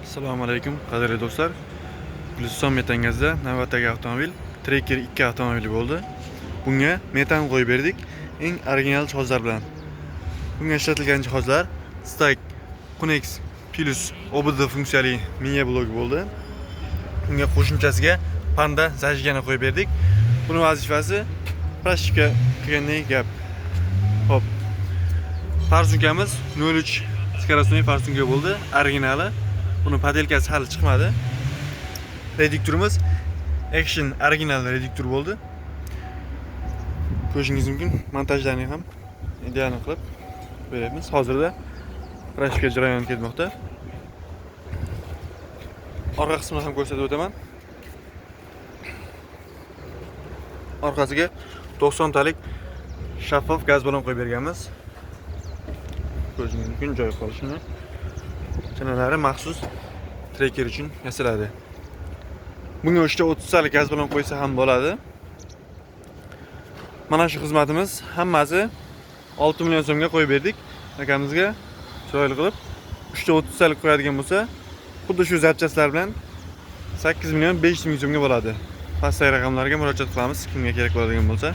Assalomu alaykum qadrli do'stlar. Guliston metangazda navbatdagi avtomobil Tracker 2 avtomobili bo'ldi. Bunga metan qo'yib berdik, eng original jihozlar bilan. Bunga ishlatilgan jihozlar Stack Conex Plus OBD funksiyali miya blok bo'ldi. Bunga qo'shimchasiga Panda zajigani qo'yib berdik. Buni vazifasi plastika qilgandek gap. Hop. Farsunkamiz 03 skоростной farsunka bo'ldi, originali. Buni padelkasi hali chiqmadi. Reduktorimiz Action original reduktor bo'ldi. Ko'rishingiz mumkin. Montajlarni ham ideal qilib beramiz. Hozirda praktika jarayoni ketmoqda. Orqa qismini ham ko'rsatib o'taman. Orqasiga 90 talik shaffof gaz balon qo'yib berganmiz. Ko'rishingiz mumkin joy qolishini. Chanalari maxsus Tracker uchun yasaladi. Bunga 30 talik gaz balon qo'ysa ham bo'ladi. Mana shu xizmatimiz hammasi 6 million so'mga qo'yib berdik. Akamizga chiroyli qilib 30 talik qo'yadigan bo'lsa, xuddi shu zapchastlar bilan 8 million 500 ming so'mga bo'ladi. Pastdagi raqamlarga murojaat qilamiz, kimga kerak bo'ladigan bo'lsa.